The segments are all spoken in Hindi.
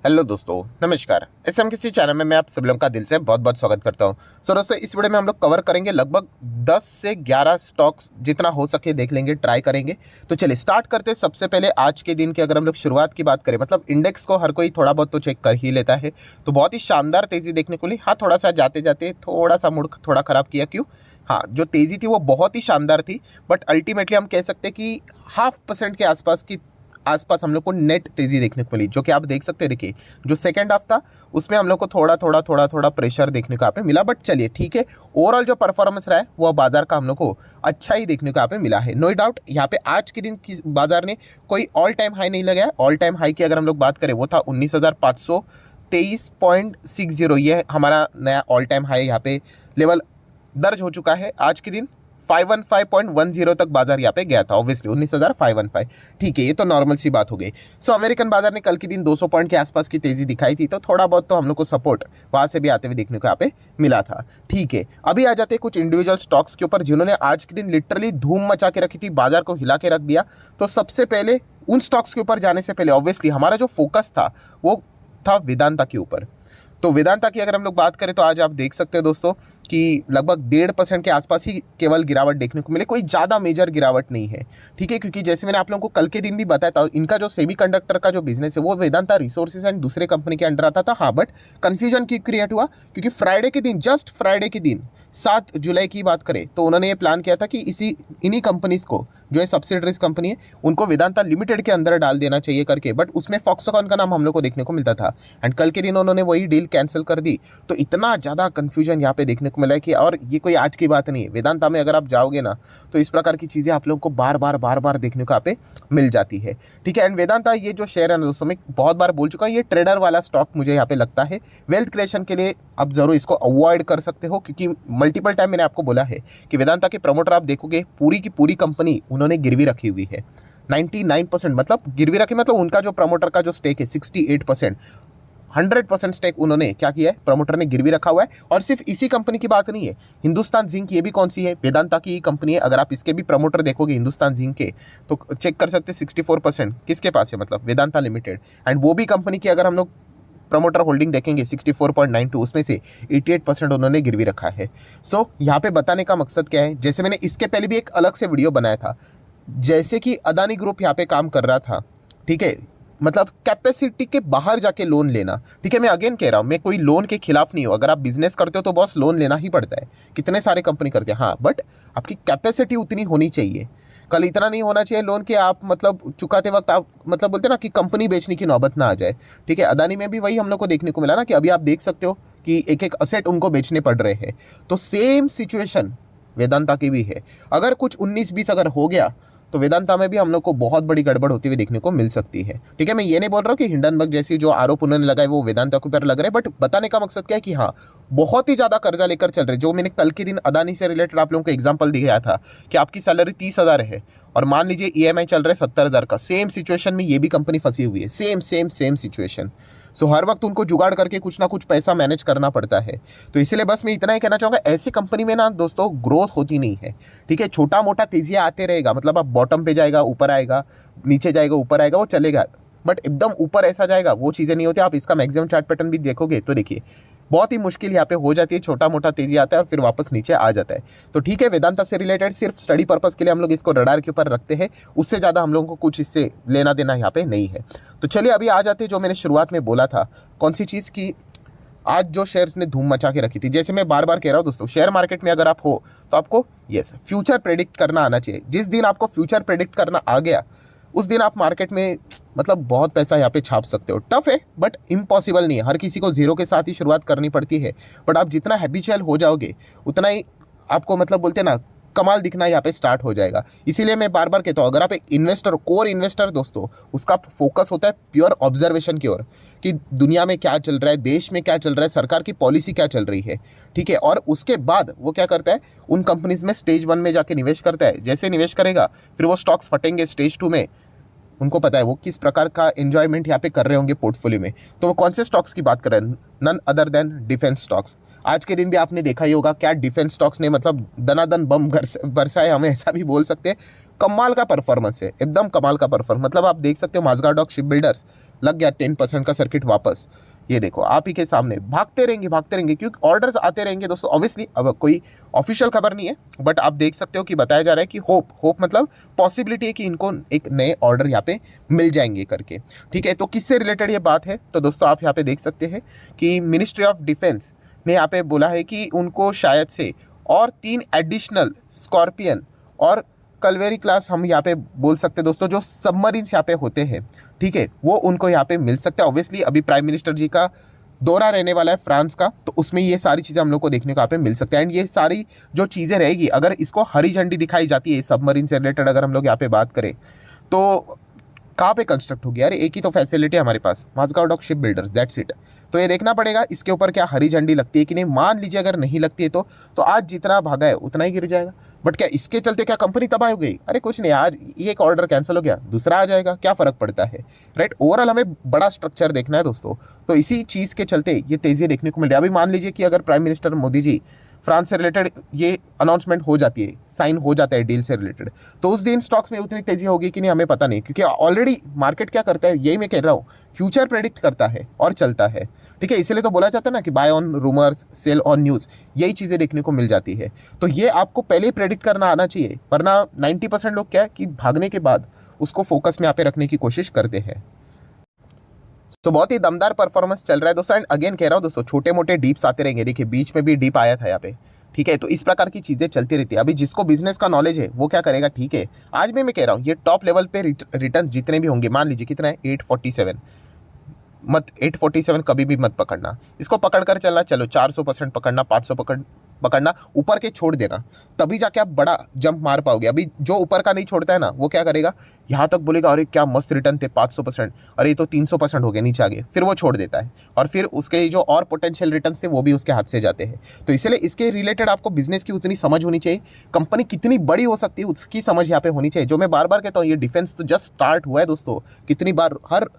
हेलो दोस्तों, नमस्कार। किसी चैनल में मैं आप सब लोगों का दिल से बहुत बहुत स्वागत करता हूं। दोस्तों, इस वीडियो में हम लोग कवर करेंगे लगभग 10 से 11 स्टॉक्स, जितना हो सके देख लेंगे, ट्राई करेंगे। तो चलिए स्टार्ट करते हैं। सबसे पहले आज के दिन की अगर हम लोग शुरुआत की बात करें, मतलब इंडेक्स को हर कोई थोड़ा बहुत तो चेक कर ही लेता है, तो बहुत ही शानदार तेजी देखने को मिली। हाँ, थोड़ा सा जाते जाते थोड़ा सा मूड थोड़ा खराब किया। क्यों? हाँ, जो तेजी थी वो बहुत ही शानदार थी, बट अल्टीमेटली हम कह सकते हैं कि 0.5% के आसपास हम लोग को नेट तेजी देखने को मिली, जो कि आप देख सकते हैं। देखिए, जो सेकंड हाफ था उसमें हम लोग को थोड़ा प्रेशर देखने को यहाँ पे मिला, बट चलिए ठीक है। ओवरऑल जो परफॉर्मेंस रहा है वो बाजार का हम लोग को अच्छा ही देखने को यहाँ पे मिला है, नो डाउट। यहाँ पे आज के दिन की बाजार ने कोई ऑल टाइम हाई नहीं लगाया। ऑल टाइम हाई की अगर हम लोग बात करें वो था 19,523.60। ये हमारा नया ऑल टाइम हाई यहाँ पे लेवल दर्ज हो चुका है। आज के दिन 515.10 तक बाजार यहाँ पे गया था, ऑब्वियसली 19,515। ठीक है, ये तो नॉर्मल सी बात हो गई। अमेरिकन बाजार ने कल के दिन 200 पॉइंट के आसपास की तेजी दिखाई थी, तो थोड़ा बहुत तो हम लोग को सपोर्ट वहां से भी आते हुए देखने को यहाँ पे मिला था। ठीक है, अभी आ जाते हैं कुछ इंडिविजुअल स्टॉक्स के ऊपर, जिन्होंने आज के दिन लिटरली धूम मचा के रखी थी, बाजार को हिला के रख दिया। तो सबसे पहले उन स्टॉक्स के ऊपर जाने से पहले ऑब्वियसली हमारा जो फोकस था वो था वेदांता के ऊपर। तो वेदांता की अगर हम लोग बात करें तो आज आप देख सकते हैं दोस्तों कि लगभग 1.5% के आसपास ही केवल गिरावट देखने को मिले, कोई ज़्यादा मेजर गिरावट नहीं है। ठीक है, क्योंकि जैसे मैंने आप लोगों को कल के दिन भी बताया था, इनका जो सेमीकंडक्टर का जो बिजनेस है वो वेदांता रिसोर्सेज एंड दूसरे कंपनी के अंडर आता था। हाँ, बट कन्फ्यूजन क्यों क्रिएट हुआ? क्योंकि फ्राइडे के दिन, जस्ट फ्राइडे के दिन 7 जुलाई की बात करें तो उन्होंने ये प्लान किया था कि इन्हीं कंपनीज को, जो है सब्सिडरीज कंपनी है, उनको वेदांता लिमिटेड के अंदर डाल देना चाहिए करके, बट उसमें फॉक्सकॉन का नाम हम लोग को देखने को मिलता था। एंड कल के दिन उन्होंने वही डील कैंसिल कर दी। तो इतना ज़्यादा कन्फ्यूजन यहाँ पे देखने को मिला है कि, और ये कोई आज की बात नहीं है। वेदांता में अगर आप जाओगे ना तो इस प्रकार की चीज़ें आप लोगों को बार बार देखने को यहाँ पे मिल जाती है। ठीक है, एंड वेदांता ये जो शेयर है ना दोस्तों, मैं बहुत बार बोल चुका हूँ, ये ट्रेडर वाला स्टॉक मुझे यहाँ पे लगता है। वेल्थ क्रिएशन के लिए आप जरूर इसको अवॉइड कर सकते हो, क्योंकि मल्टीपल टाइम मैंने आपको बोला है कि वेदांता के प्रमोटर आप देखोगे पूरी की पूरी कंपनी उन्होंने गिरवी रखी हुई है। 99%, मतलब गिरवी रखी, मतलब उनका जो प्रमोटर का जो स्टेक है 68%, 100% स्टेक उन्होंने क्या किया है, प्रमोटर ने गिरवी रखा हुआ है। और सिर्फ इसी कंपनी की बात नहीं है, हिंदुस्तान जिंक ये भी कौन सी है, वेदांता की कंपनी है। अगर आप इसके भी प्रमोटर देखोगे हिंदुस्तान जिंक के, तो चेक कर सकते हैं 64% किसके पास है, मतलब वेदांता लिमिटेड। एंड वो भी कंपनी की अगर हम लोग प्रमोटर होल्डिंग देखेंगे 64.92, उसमें से 88% उन्होंने गिरवी रखा है। यहाँ पे बताने का मकसद क्या है, जैसे मैंने इसके पहले भी एक अलग से वीडियो बनाया था, जैसे कि अदानी ग्रुप यहाँ पे काम कर रहा था। ठीक है, मतलब कैपेसिटी के बाहर जाके लोन लेना। ठीक है, मैं अगेन कह रहा हूँ, मैं कोई लोन के खिलाफ नहीं हूँ। अगर आप बिजनेस करते हो तो बॉस लोन लेना ही पड़ता है, कितने सारे कंपनी करते हैं। हाँ, बट आपकी कैपेसिटी उतनी होनी चाहिए। कल इतना नहीं होना चाहिए लोन के आप मतलब चुकाते वक्त आप मतलब बोलते ना कि कंपनी बेचने की नौबत ना आ जाए। ठीक है, अदानी में भी वही हम लोग को देखने को मिला ना, कि अभी आप देख सकते हो कि एक एक असेट उनको बेचने पड़ रहे हैं। तो सेम सिचुएशन वेदांता की भी है। अगर कुछ 19-20 अगर हो गया तो वेदांता में भी हम लोग को बहुत बड़ी गड़बड़ होती हुई देखने को मिल सकती है। ठीक है, मैं ये नहीं बोल रहा हूँ कि हिंडनबर्ग जैसी जो आरोप उन्होंने लगाए वो वेदांता के ऊपर लग रहे हैं, बट बताने का मकसद क्या है कि हाँ, बहुत ही ज़्यादा कर्जा लेकर चल रहे। जो मैंने कल के दिन अदानी से रिलेटेड आप लोगों को एग्जाम्पल दिया था कि आपकी सैलरी 30,000 है और मान लीजिए EMI चल रहा है 70,000 का, सेम सिचुएशन में ये भी कंपनी फंसी हुई है। Same situation. हर वक्त उनको जुगाड़ करके कुछ ना कुछ पैसा मैनेज करना पड़ता है। तो इसलिए बस मैं इतना ही कहना चाहूँगा, ऐसी कंपनी में ना दोस्तों ग्रोथ होती नहीं है। ठीक है, छोटा मोटा तेजियाँ आते रहेगा, मतलब आप बॉटम पे जाएगा, ऊपर आएगा, नीचे जाएगा, ऊपर आएगा, वो चलेगा, बट एकदम ऊपर ऐसा जाएगा, वो चीज़ें नहीं होती। आप इसका मैक्सिमम चार्ट पैटर्न भी देखोगे तो देखिए बहुत ही मुश्किल यहाँ पे हो जाती है, छोटा मोटा तेजी आता है और फिर वापस नीचे आ जाता है। तो ठीक है, वेदांता से रिलेटेड सिर्फ स्टडी पर्पस के लिए हम लोग इसको रडार के ऊपर रखते हैं, उससे ज़्यादा हम लोगों को कुछ इससे लेना देना यहाँ पे नहीं है। तो चलिए अभी आ जाते हैं जो मैंने शुरुआत में बोला था, कौन सी चीज़ की, आज जो शेयर्स ने धूम मचा के रखी थी। जैसे मैं बार बार कह रहा हूँ दोस्तों, शेयर मार्केट में अगर आप हो तो आपको फ्यूचर प्रेडिक्ट करना आना चाहिए। जिस दिन आपको फ्यूचर प्रेडिक्ट करना आ गया उस दिन आप मार्केट में मतलब बहुत पैसा यहाँ पे छाप सकते हो। टफ है बट इम्पॉसिबल नहीं है, हर किसी को जीरो के साथ ही शुरुआत करनी पड़ती है, बट आप जितना हैबिचुअल हो जाओगे उतना ही आपको मतलब बोलते हैं ना, कमाल दिखना यहाँ पे स्टार्ट हो जाएगा। इसीलिए मैं बार बार कहता हूँ, अगर आप एक इन्वेस्टर, कोर इन्वेस्टर दोस्तों, उसका फोकस होता है प्योर ऑब्जर्वेशन की ओर, कि दुनिया में क्या चल रहा है, देश में क्या चल रहा है, सरकार की पॉलिसी क्या चल रही है। ठीक है, और उसके बाद वो क्या करता है, उन कंपनीज में स्टेज 1 में जाके निवेश करता है। जैसे निवेश करेगा फिर वो स्टॉक्स फटेंगे स्टेज 2 में, उनको पता है वो किस प्रकार का एंजॉयमेंट यहाँ पे कर रहे होंगे पोर्टफोलियो में। तो वो कौन से स्टॉक्स की बात कर रहे हैं, none other than defence stocks. आज के दिन भी आपने देखा ही होगा क्या डिफेंस स्टॉक्स ने मतलब दनादन बम बरसाए, हमें ऐसा भी बोल सकते हैं। कमाल का परफॉर्मेंस है, एकदम कमाल का परफॉर्मेंस। मतलब आप देख सकते हो माजगार्ड शिप बिल्डर्स लग गया 10% का सर्किट वापस। ये देखो आप ही के सामने भागते रहेंगे क्योंकि ऑर्डर्स आते रहेंगे दोस्तों। ऑब्वियसली अब कोई ऑफिशियल खबर नहीं है, बट आप देख सकते हो कि बताया जा रहा है कि होप मतलब पॉसिबिलिटी है कि इनको एक नए ऑर्डर यहाँ पे मिल जाएंगे करके। ठीक है, तो किससे रिलेटेड ये बात है, तो दोस्तों आप यहाँ पे देख सकते हैं कि मिनिस्ट्री ऑफ डिफेंस ने यहाँ पे बोला है कि उनको शायद से और 3 एडिशनल स्कॉर्पियन और कलवेरी क्लास हम यहाँ पे बोल सकते हैं दोस्तों, जो सबमरीन्स यहाँ पे होते हैं, ठीक है, वो उनको यहाँ पे मिल सकता है। ऑब्वियसली अभी प्राइम मिनिस्टर जी का दौरा रहने वाला है फ्रांस का, तो उसमें ये सारी चीज़ें हम लोग को देखने को यहाँ पे मिल सकते हैं। एंड ये सारी जो चीज़ें रहेगी, अगर इसको हरी झंडी दिखाई जाती है सबमरीन से रिलेटेड, अगर हम लोग यहाँ पे बात करें तो कहाँ पे कंस्ट्रक्ट होगी? अरे एक ही तो फैसिलिटी है हमारे पास, माजगार्ड of ship builders, that's it. तो ये देखना पड़ेगा इसके ऊपर क्या हरी झंडी लगती है कि नहीं। मान लीजिए अगर नहीं लगती है तो आज जितना भागा है उतना ही गिर जाएगा। बट क्या इसके चलते क्या कंपनी तबाह हो गई? अरे कुछ नहीं, आज ये एक ऑर्डर कैंसिल हो गया, दूसरा आ जाएगा, क्या फ़र्क पड़ता है, राइट। ओवरऑल हमें बड़ा स्ट्रक्चर देखना है दोस्तों। तो इसी चीज़ के चलते ये तेज़ी देखने को मिल रही है। अभी मान लीजिए कि अगर prime minister Modi ji France से रिलेटेड ये अनाउंसमेंट हो जाती है, साइन हो जाता है डील से रिलेटेड, तो उस दिन स्टॉक्स में उतनी तेज़ी होगी कि नहीं हमें पता नहीं, क्योंकि ऑलरेडी मार्केट क्या करता है, यही मैं कह रहा हूँ, फ्यूचर प्रेडिक्ट करता है और चलता है। ठीक है, इसलिए तो बोला जाता है ना कि buy on rumours sell on news, यही चीज़ें देखने को मिल जाती है। तो ये आपको पहले ही प्रेडिक्ट करना आना चाहिए, वरना 90% लोग क्या है कि भागने के बाद उसको फोकस में यहाँ पे रखने की कोशिश करते हैं। तो बहुत ही दमदार परफॉर्मेंस चल रहा है दोस्तों। एंड अगेन कह रहा हूँ दोस्तों, छोटे मोटे डीप्स आते रहेंगे। देखिए बीच में भी डीप आया था यहाँ पे, ठीक है। तो इस प्रकार की चीज़ें चलती रहती है। अभी जिसको बिजनेस का नॉलेज है वो क्या करेगा, ठीक है। आज भी मैं कह रहा हूँ ये टॉप लेवल पे रिटर्न जितने भी होंगे, मान लीजिए कितना है 847, मत 847 कभी भी मत पकड़ना, इसको पकड़ कर चलना। चलो 400% पकड़ना, 500 पकड़ना, ऊपर के छोड़ देना, तभी जाके आप बड़ा जंप मार पाओगे। अभी जो ऊपर का नहीं छोड़ता है ना, वो क्या करेगा, यहाँ तक बोलेगा अरे क्या मस्त रिटर्न थे 500%, अरे ये तो 300% हो गए नीचे आगे, फिर वो छोड़ देता है और फिर उसके जो और पोटेंशियल रिटर्न थे वो भी उसके हाथ से जाते हैं। तो इसलिए इसके रिलेटेड आपको बिजनेस की उतनी समझ होनी चाहिए, कंपनी कितनी बड़ी हो सकती है उसकी समझ यहाँ पे होनी चाहिए। जो मैं बार बार कहता हूँ, ये डिफेंस तो जस्ट स्टार्ट हुआ है दोस्तों। कितनी बार हर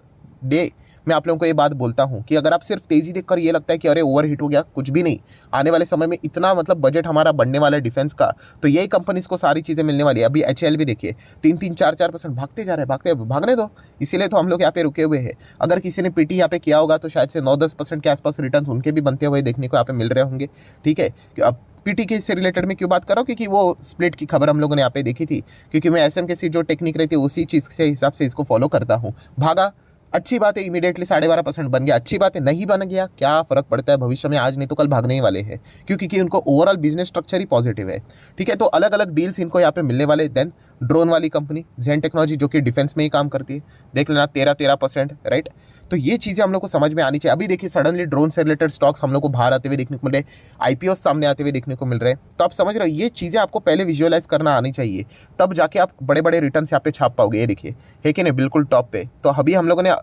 डे मैं आप लोगों को ये बात बोलता हूँ कि अगर आप सिर्फ तेज़ी देखकर ये लगता है कि अरे ओवरहीट हो गया, कुछ भी नहीं। आने वाले समय में इतना मतलब बजट हमारा बढ़ने वाला है डिफेंस का, तो यही कंपनीज को सारी चीज़ें मिलने वाली है। अभी HAL भी देखिए 3-4% भागते जा रहे हैं, भागने दो। इसीलिए तो हम लोग यहाँ पे रुके हुए हैं। अगर किसी ने PT यहाँ पे किया होगा तो शायद से 9-10% के आसपास रिटर्न उनके भी बनते हुए देखने को यहाँ पे मिल रहे होंगे। ठीक है, अब PT के से रिलेटेड में क्यों बात कर रहा हूँ, क्योंकि वो स्प्लिट की खबर हम लोगों ने यहाँ पे देखी थी, क्योंकि मैं SM की जो टेक्निक रहती है उसी चीज़ के हिसाब से इसको फॉलो करता हूँ। भागा, अच्छी बात है, इमीडिएटली 12.5% बन गया, अच्छी बात है। नहीं बन गया, क्या फ़र्क पड़ता है, भविष्य में आज नहीं तो कल भागने ही वाले हैं, क्योंकि उनको ओवरऑल बिजनेस स्ट्रक्चर ही पॉजिटिव है। ठीक है, तो अलग अलग डील्स इनको यहाँ पे मिलने वाले। देन ड्रोन वाली कंपनी जेन टेक्नोलॉजी जो कि डिफेंस में ही काम करती है, देख लेना 13%, राइट। तो ये चीज़ें हम लोग को समझ में आनी चाहिए। अभी देखिए सडनली ड्रोन से रिलेटेड स्टॉक्स हम लोग को बाहर आते हुए देखने को मिल रहे हैं, IPO सामने आते हुए देखने को मिल रहे हैं। तो आप समझ रहे हो, ये चीज़ें आपको पहले विजुअलाइज करना आनी चाहिए, तब जाके आप बड़े बड़े रिटर्न यहाँ पे छाप पाओगे। ये देखिए है कि नहीं, बिल्कुल टॉप पे। तो अभी हम लोगों ने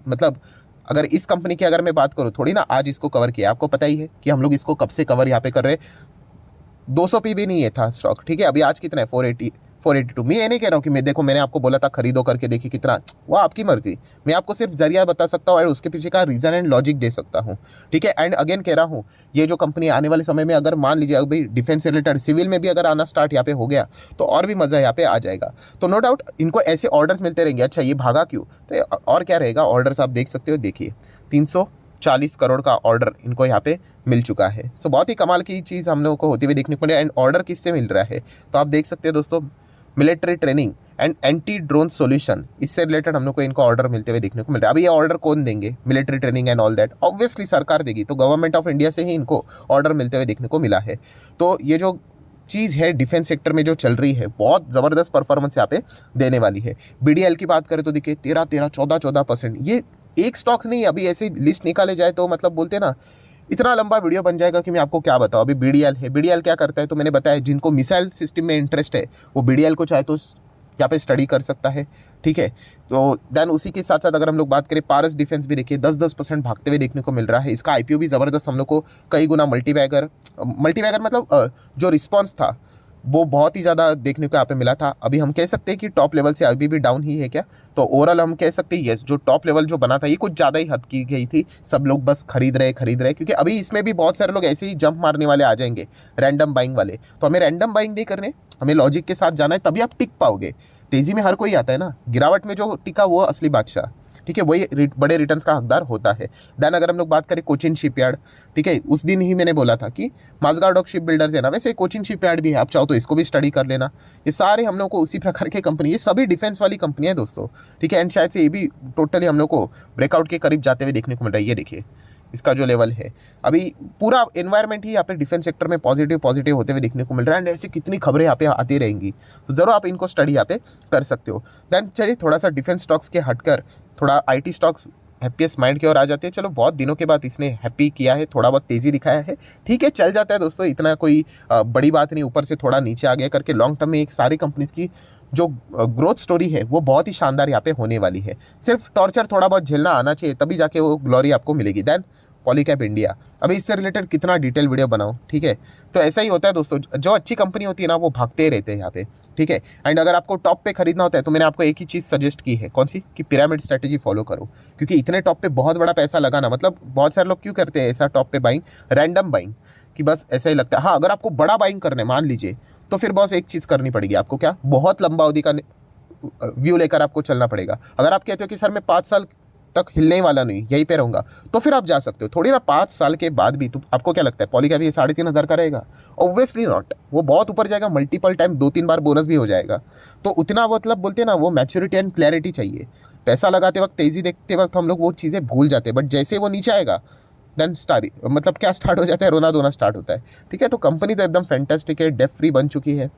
मतलब अगर इस कंपनी की अगर मैं बात करूँ, थोड़ी ना आज इसको कवर किया, आपको पता ही है कि हम लोग इसको कब से कवर यहाँ पे कर रहे हैं। 200 पे भी नहीं है था स्टॉक, ठीक है। अभी आज कितना है, 482। मैं ये नहीं कह रहा हूँ कि मैं देखो मैंने आपको बोला था खरीदो करके, देखिए कितना, वो आपकी मर्जी। मैं आपको सिर्फ जरिया बता सकता हूँ और उसके पीछे का रीज़न एंड लॉजिक दे सकता हूँ। ठीक है, एंड अगेन कह रहा हूँ, ये जो कंपनी आने वाले समय में अगर मान लीजिए अभी डिफेंस से रिलेटेड सिविल में भी अगर आना स्टार्ट यहाँ पे हो गया तो और भी मज़ा यहाँ पे आ जाएगा। तो नो डाउट इनको ऐसे ऑर्डर्स मिलते रहेंगे। अच्छा ये भागा क्यों, तो और क्या रहेगा, ऑर्डर्स आप देख सकते हो, देखिए 340 करोड़ का ऑर्डर इनको यहाँ पे मिल चुका है। सो बहुत ही कमाल की चीज़ हम लोगों को होती हुई देखने को मिली। एंड ऑर्डर किससे मिल रहा है, तो आप देख सकते हैं दोस्तों, military training and anti drone solution, इससे रिलेटेड हम लोग को इनको ऑर्डर मिलते हुए देखने को मिल रहा है। अभी ये ऑर्डर कौन देंगे, military training and all that, obviously सरकार देगी। तो गवर्नमेंट ऑफ इंडिया से ही इनको ऑर्डर मिलते हुए देखने को मिला है। तो ये जो चीज़ है डिफेंस सेक्टर में जो चल रही है, बहुत ज़बरदस्त परफॉर्मेंस यहाँ पे देने वाली है। BDL की बात करें तो देखिए 13, 14% ये एक स्टॉक्स नहीं, अभी ऐसे लिस्ट निकाले जाए तो मतलब बोलते ना इतना लंबा वीडियो बन जाएगा कि मैं आपको क्या बताऊँ। अभी BDL है, BDL क्या करता है, तो मैंने बताया जिनको मिसाइल सिस्टम में इंटरेस्ट है वो BDL को चाहे तो यहाँ पे स्टडी कर सकता है। ठीक है, तो देन उसी के साथ साथ अगर हम लोग बात करें पारस डिफेंस भी देखिए 10% भागते हुए देखने को मिल रहा है। इसका IPO भी ज़बरदस्त हम लोग को कई गुना मल्टीवैगर मतलब जो रिस्पॉन्स था वो बहुत ही ज़्यादा देखने को यहाँ पे मिला था। अभी हम कह सकते हैं कि टॉप लेवल से अभी भी डाउन ही है क्या, तो ओवरऑल हम कह सकते हैं यस, जो टॉप लेवल जो बना था ये कुछ ज़्यादा ही हद की गई थी। सब लोग बस खरीद रहे, क्योंकि अभी इसमें भी बहुत सारे लोग ऐसे ही जंप मारने वाले आ जाएंगे, रैंडम बाइंग वाले। तो हमें रैंडम बाइंग नहीं करने, हमें लॉजिक के साथ जाना है, तभी आप टिक पाओगे। तेज़ी में हर कोई आता है ना, गिरावट में जो टिका वो असली बादशाह, ठीक है, वही बड़े रिटर्न्स का हकदार होता है। देन अगर हम लोग बात करें कोचिन शिपयार्ड, ठीक है, उस दिन ही मैंने बोला था कि माजगार्ड ऑफ शिप बिल्डर्स है ना, वैसे कोचिन शिपयार्ड भी है, आप चाहो तो इसको भी स्टडी कर लेना। ये सारे हम लोग को उसी प्रकार के कंपनी, ये सभी डिफेंस वाली कंपनियाँ हैं दोस्तों, ठीक है। एंड शायद से ये भी टोटली हम लोग को ब्रेकआउट के करीब जाते हुए देखने को मिल रहा है। ये देखिए इसका जो लेवल है, अभी पूरा एनवायरनमेंट ही यहाँ पे डिफेंस सेक्टर में पॉजिटिव होते हुए देखने को मिल रहा है। एंड ऐसी कितनी खबरें यहाँ पे आती रहेंगी, तो ज़रूर आप इनको स्टडी यहाँ पे कर सकते हो। देन चलिए थोड़ा सा डिफेंस स्टॉक्स के हटकर थोड़ा आईटी स्टॉक्स हैप्पीएस्ट माइंड की ओर आ जाते हैं। चलो बहुत दिनों के बाद इसने हैप्पी किया है, थोड़ा बहुत तेज़ी दिखाया है, ठीक है, चल जाता है दोस्तों, इतना कोई बड़ी बात नहीं। ऊपर से थोड़ा नीचे आ गया करके लॉन्ग टर्म में एक सारी कंपनीज की जो ग्रोथ स्टोरी है वो बहुत ही शानदार यहाँ पे होने वाली है। सिर्फ टॉर्चर थोड़ा बहुत झेलना आना चाहिए, तभी जाके वो ग्लोरी आपको मिलेगी। देन पॉलीकैब इंडिया, अभी इससे रिलेटेड कितना डिटेल वीडियो बनाऊं, ठीक है। तो ऐसा ही होता है दोस्तों, जो अच्छी कंपनी होती है ना वो भागते रहते हैं यहाँ पे, ठीक है। एंड अगर आपको टॉप पे खरीदना होता है तो मैंने आपको एक ही चीज़ सजेस्ट की है, कौन सी, कि पिरामिड स्ट्रेटेजी फॉलो करो, क्योंकि इतने टॉप पे बहुत बड़ा पैसा लगाना, मतलब बहुत सारे लोग क्यों करते हैं ऐसा टॉप पे बाइंग, रैंडम बाइंग, कि बस ऐसा ही लगता है। हाँ, अगर आपको बड़ा बाइंग करना है मान लीजिए, तो फिर बस एक चीज़ करनी पड़ेगी आपको, क्या, बहुत लंबा अवधि का व्यू लेकर आपको चलना पड़ेगा। अगर आप कहते हो कि सर मैं 5 साल तक हिलने वाला नहीं, यहीं पे रहूंगा, तो फिर आप जा सकते हो। थोड़ी ना 5 साल के बाद भी तो आपको क्या लगता है पॉलीकैब ये 3,500 का रहेगा? ऑब्वियसली नॉट, वो बहुत ऊपर जाएगा, मल्टीपल टाइम 2-3 बार बोनस भी हो जाएगा। तो उतना मतलब बोलते हैं ना, वो मैच्योरिटी एंड क्लैरिटी चाहिए। पैसा लगाते वक्त, तेज़ी देखते वक्त हम लोग वो चीज़ें भूल जाते हैं, बट जैसे वो नीचे आएगा देन मतलब क्या स्टार्ट हो जाता है, रोना धोना स्टार्ट होता है, ठीक है। तो कंपनी तो एकदम फैंटास्टिक है, डेट फ्री बन चुकी है।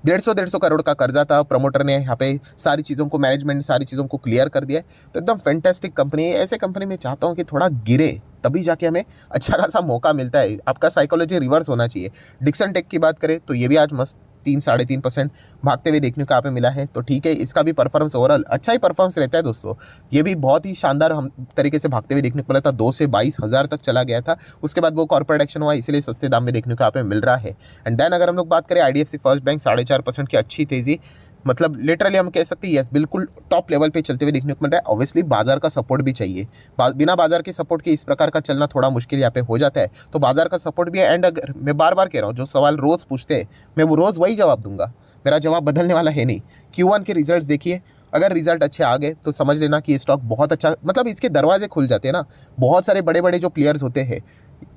150 करोड़ का कर्जा था, प्रमोटर ने यहाँ पे सारी चीज़ों को, मैनेजमेंट सारी चीज़ों को क्लियर कर दिया है। तो एकदम फैंटास्टिक कंपनी है। ऐसे कंपनी में चाहता हूँ कि थोड़ा गिरे, तभी जाके हमें अच्छा खासा मौका मिलता है। आपका साइकोलॉजी रिवर्स होना चाहिए। डिक्सन टेक की बात करें तो ये भी आज मस्त 3-3.5% भागते हुए देखने को यहाँ पे मिला है। तो ठीक है, इसका भी परफॉर्मेंस ओवरऑल अच्छा ही परफॉर्मेंस रहता है दोस्तों। ये भी बहुत ही शानदार हम तरीके से भागते हुए देखने को मिला था, 2 से 22,000 तक चला गया था। उसके बाद वो कॉर्पोरेट एक्शन हुआ, इसलिए सस्ते दाम में देखने को यहाँ पे मिल रहा है। एंड देन अगर हम लोग बात करें आईडीएफसी फर्स्ट बैंक, 4.5% की अच्छी तेज़ी, मतलब लिटरली हम कह सकते हैं यस, बिल्कुल टॉप लेवल पे चलते हुए देखने को मिल रहा है। ऑब्वियसली बाजार का सपोर्ट भी चाहिए, बिना बाजार के सपोर्ट के इस प्रकार का चलना थोड़ा मुश्किल यहाँ पे हो जाता है। तो बाजार का सपोर्ट भी है। एंड अगर मैं बार बार कह रहा हूँ, जो सवाल रोज़ पूछते हैं मैं वो रोज़ वही जवाब दूंगा, मेरा जवाब बदलने वाला है नहीं। Q1 के रिजल्ट देखिए, अगर रिजल्ट अच्छे आ गए तो समझ लेना कि ये स्टॉक बहुत अच्छा, मतलब इसके दरवाजे खुल जाते हैं ना। बहुत सारे बड़े बड़े जो प्लेयर्स होते हैं,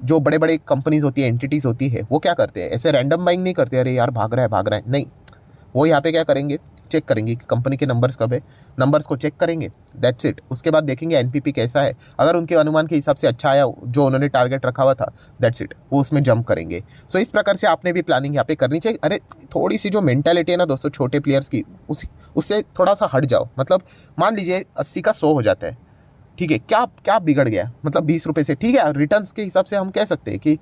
जो बड़े बड़े कंपनीज होती है, एंटिटीज़ होती है, वो क्या करते हैं, ऐसे रैंडम बाइंग नहीं करते, अरे यार भाग रहा है, नहीं। वो यहाँ पे क्या करेंगे, चेक करेंगे कि कंपनी के नंबर्स कब है, नंबर्स को चेक करेंगे, दैट्स इट। उसके बाद देखेंगे एनपीपी कैसा है, अगर उनके अनुमान के हिसाब से अच्छा आया जो उन्होंने टारगेट रखा हुआ था, दैट्स इट, वो उसमें जंप करेंगे। सो इस प्रकार से आपने भी प्लानिंग यहाँ पे करनी चाहिए। अरे थोड़ी सी जो मेंटालिटी है ना दोस्तों छोटे प्लेयर्स की, उससे थोड़ा सा हट जाओ। मतलब मान लीजिए 80 का 100 हो जाता है, ठीक है, क्या क्या बिगड़ गया, मतलब 20 रुपये से, ठीक है, रिटर्न्स के हिसाब से हम कह सकते हैं कि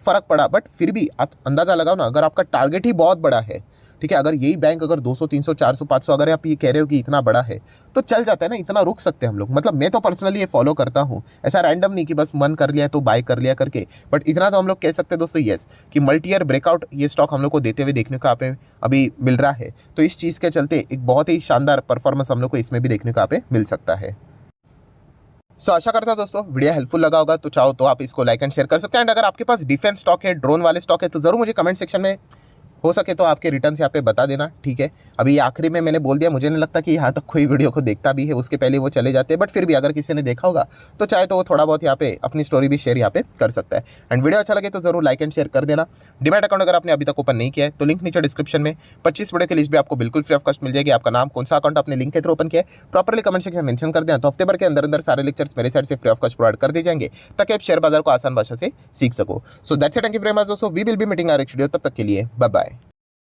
फ़र्क पड़ा, बट फिर भी आप अंदाज़ा लगाओ ना, अगर आपका टारगेट ही बहुत बड़ा है, ठीक है, अगर यही बैंक अगर 200, 300, 400, 500, अगर आप ये कह रहे हो कि इतना बड़ा है, तो चल जाता है ना, इतना रुक सकते हैं हम लोग। मतलब मैं तो पर्सनली ये फॉलो करता हूँ, ऐसा रैंडम नहीं कि बस मन कर लिया तो बाय कर लिया करके, बट इतना तो हम लोग कह सकते हैं दोस्तों यस, कि मल्टी ईयर ब्रेकआउट ये स्टॉक हम लोग को देते हुए देखने को यहाँ पे अभी मिल रहा है। तो इस चीज़ के चलते एक बहुत ही शानदार परफॉर्मेंस हम लोग को इसमें भी देखने को यहाँ पे मिल सकता है। सो आशा करता हूं दोस्तों वीडियो हेल्पफुल लगा होगा, तो चाहो तो आप इसको लाइक एंड शेयर कर सकते हैं। एंड अगर आपके पास डिफेंस स्टॉक है, ड्रोन वाले स्टॉक है, तो जरूर मुझे कमेंट सेक्शन में हो सके तो आपके रिटर्न्स यहाँ पे बता देना, ठीक है। अभी आखिरी में मैंने बोल दिया, मुझे नहीं लगता कि यहाँ तक कोई वीडियो को देखता भी है, उसके पहले वो चले जाते हैं, बट फिर भी अगर किसी ने देखा होगा तो चाहे तो वो थोड़ा बहुत यहाँ पे अपनी स्टोरी भी शेयर यहाँ पे कर सकता है। एंड वीडियो अच्छा लगे तो जरूर लाइक एंड शेयर कर देना। डिमैट अकाउंट अगर आपने अभी तक ओपन नहीं किया है तो लिंक नीचे डिस्क्रिप्शन में 25 वीडियो की लिस्ट भी आपको बिल्कुल फ्री ऑफ कॉस्ट मिल जाएगी। आपका नाम, कौन सा अकाउंट आपने लिंक के थ्रू ओपन किया है, प्रॉपरली कमेंट सेक्शन में मेंशन कर देना, तो हफ्ते भर के अंदर अंदर सारे लेक्चर्स मेरे साइड से फ्री ऑफ कॉस्ट प्रोवाइड कर दिए जाएंगे, ताकि आप शेयर बाजार को आसान भाषा से सीख सको। So that's it, thank you very much दोस्तों, we will be meeting our next video, तब तक के लिए बाय बाय।